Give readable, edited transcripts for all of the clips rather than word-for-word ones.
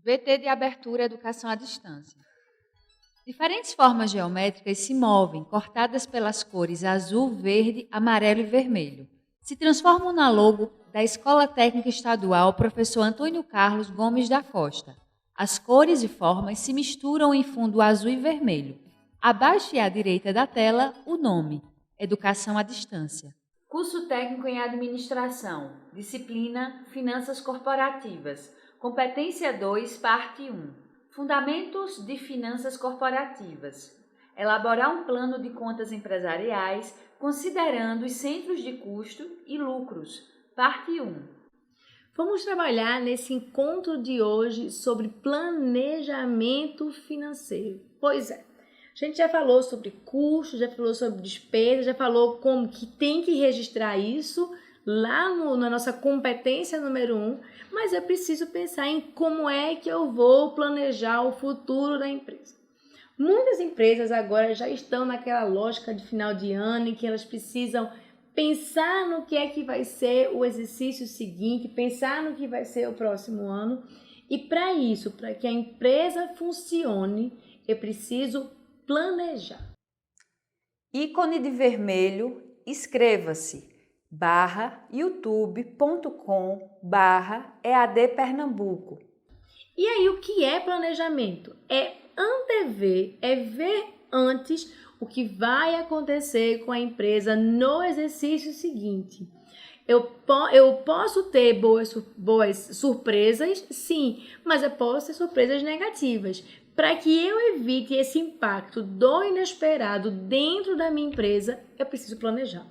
VT de abertura Educação à Distância. Diferentes formas geométricas se movem, cortadas pelas cores azul, verde, amarelo e vermelho. Se transformam na logo da Escola Técnica Estadual Professor Antônio Carlos Gomes da Costa. As cores e formas se misturam em fundo azul e vermelho. Abaixo e à direita da tela, o nome, Educação à Distância. Curso Técnico em Administração, disciplina Finanças Corporativas, competência 2, parte 1. Fundamentos de Finanças Corporativas. Elaborar um plano de contas empresariais, considerando os centros de custo e lucros, parte 1. Vamos trabalhar nesse encontro de hoje sobre planejamento financeiro. Pois é, a gente já falou sobre custos, já falou sobre despesas, já falou como que tem que registrar isso lá na nossa competência número 1, mas eu preciso pensar em como é que eu vou planejar o futuro da empresa. Muitas empresas agora já estão naquela lógica de final de ano em que elas precisam pensar no que é que vai ser o exercício seguinte, pensar no que vai ser o próximo ano. E para isso, para que a empresa funcione, eu preciso planejar. Ícone de vermelho, inscreva-se youtube.com/EAD Pernambuco. E aí, o que é planejamento? É antever, é ver antes o que vai acontecer com a empresa no exercício seguinte. Eu posso ter boas surpresas, sim, mas eu posso ter surpresas negativas. Para que eu evite esse impacto do inesperado dentro da minha empresa, eu preciso planejar.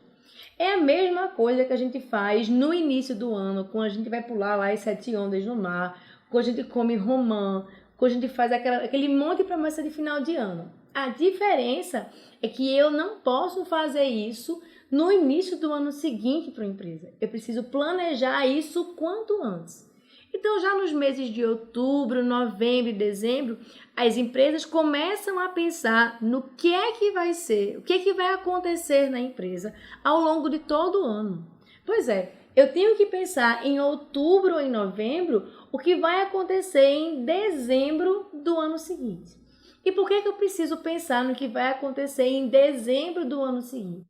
É a mesma coisa que a gente faz no início do ano, quando a gente vai pular lá as 7 ondas no mar, quando a gente come romã, quando a gente faz aquele monte de promessa de final de ano. A diferença é que eu não posso fazer isso no início do ano seguinte para a empresa. Eu preciso planejar isso quanto antes. Então, já nos meses de outubro, novembro e dezembro, as empresas começam a pensar no que é que vai ser, o que é que vai acontecer na empresa ao longo de todo o ano. Pois é, eu tenho que pensar em outubro ou em novembro o que vai acontecer em dezembro do ano seguinte. E por que eu preciso pensar no que vai acontecer em dezembro do ano seguinte?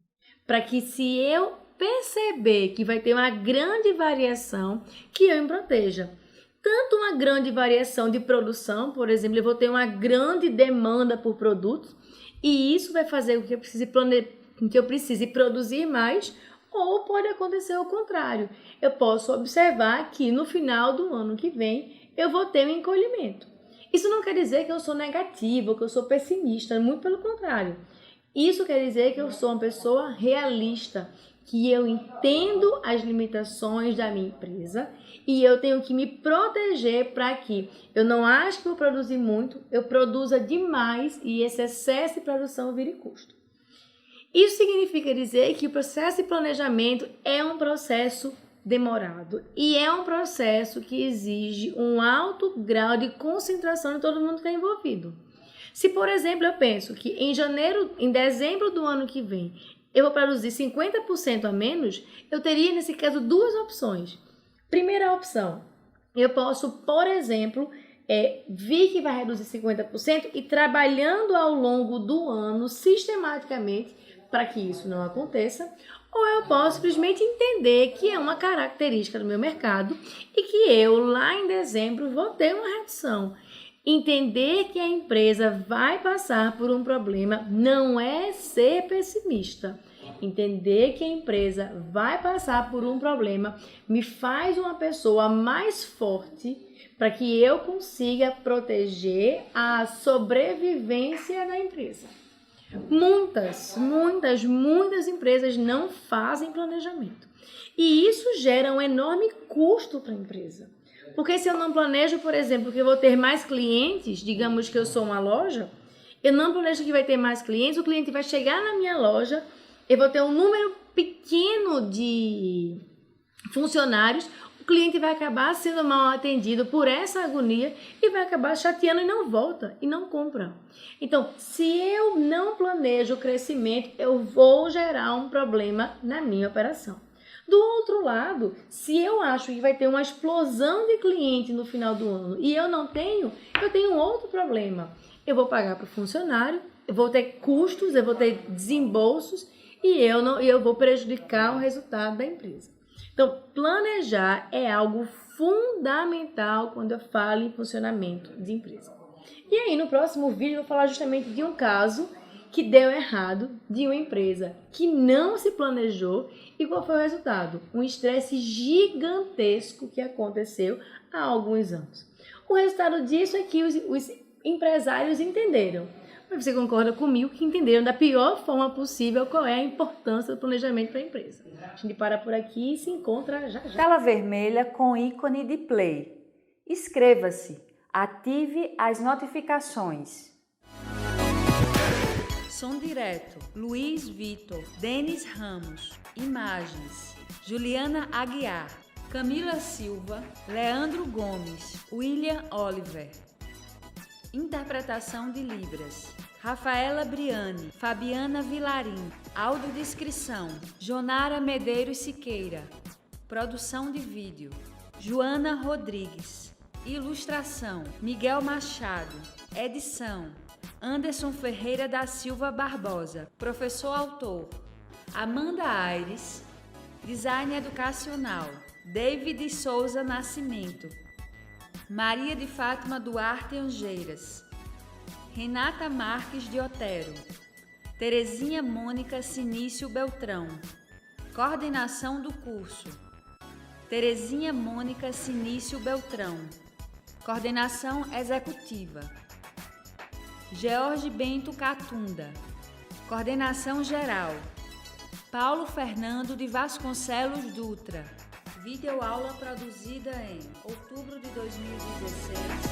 Para que, se eu perceber que vai ter uma grande variação, que eu me proteja. Tanto uma grande variação de produção, por exemplo, eu vou ter uma grande demanda por produtos e isso vai fazer com que eu precise produzir mais, ou pode acontecer o contrário. Eu posso observar que no final do ano que vem eu vou ter um encolhimento. Isso não quer dizer que eu sou negativa, que eu sou pessimista, muito pelo contrário. Isso quer dizer que eu sou uma pessoa realista, que eu entendo as limitações da minha empresa e eu tenho que me proteger para que eu não ache que vou produzir muito, eu produza demais e esse excesso de produção vire custo. Isso significa dizer que o processo de planejamento é um processo demorado e é um processo que exige um alto grau de concentração de todo mundo que está envolvido. Se, por exemplo, eu penso que em dezembro do ano que vem, eu vou produzir 50% a menos, eu teria, nesse caso, duas opções. Primeira opção, eu posso, por exemplo, vir que vai reduzir 50% e trabalhando ao longo do ano, sistematicamente, para que isso não aconteça. Ou eu posso simplesmente entender que é uma característica do meu mercado e que eu, lá em dezembro, vou ter uma redução. Entender que a empresa vai passar por um problema não é ser pessimista. Entender que a empresa vai passar por um problema me faz uma pessoa mais forte para que eu consiga proteger a sobrevivência da empresa. Muitas empresas não fazem planejamento. E isso gera um enorme custo para a empresa. Porque se eu não planejo, por exemplo, que eu vou ter mais clientes, digamos que eu sou uma loja, eu não planejo que vai ter mais clientes, o cliente vai chegar na minha loja, eu vou ter um número pequeno de funcionários, o cliente vai acabar sendo mal atendido por essa agonia e vai acabar chateando e não volta e não compra. Então, se eu não planejo o crescimento, eu vou gerar um problema na minha operação. Do outro lado, se eu acho que vai ter uma explosão de cliente no final do ano e eu não tenho, eu tenho um outro problema. Eu vou pagar para o funcionário, eu vou ter custos, eu vou ter desembolsos e eu vou prejudicar o resultado da empresa. Então, planejar é algo fundamental quando eu falo em funcionamento de empresa. E aí, no próximo vídeo, eu vou falar justamente de um caso que deu errado de uma empresa que não se planejou e qual foi o resultado? Um estresse gigantesco que aconteceu há alguns anos. O resultado disso é que os empresários entenderam. Mas você concorda comigo que entenderam da pior forma possível qual é a importância do planejamento para a empresa. A gente para por aqui e se encontra já já. Tela vermelha com ícone de play. Inscreva-se. Ative as notificações. Som direto, Luiz Vitor, Denis Ramos. Imagens, Juliana Aguiar, Camila Silva, Leandro Gomes, William Oliver. Interpretação de Libras, Rafaela Briani, Fabiana Vilarim. Audiodescrição, Jonara Medeiros Siqueira. Produção de vídeo, Joana Rodrigues. Ilustração, Miguel Machado. Edição, Anderson Ferreira da Silva Barbosa. Professor autor, Amanda Aires. Design educacional, David Souza Nascimento. Maria de Fátima Duarte Angeiras. Renata Marques de Otero. Terezinha Mônica Sinício Beltrão. Coordenação do curso, Terezinha Mônica Sinício Beltrão. Coordenação executiva, George Bento Catunda. Coordenação geral, Paulo Fernando de Vasconcelos Dutra. Videoaula produzida em outubro de 2016.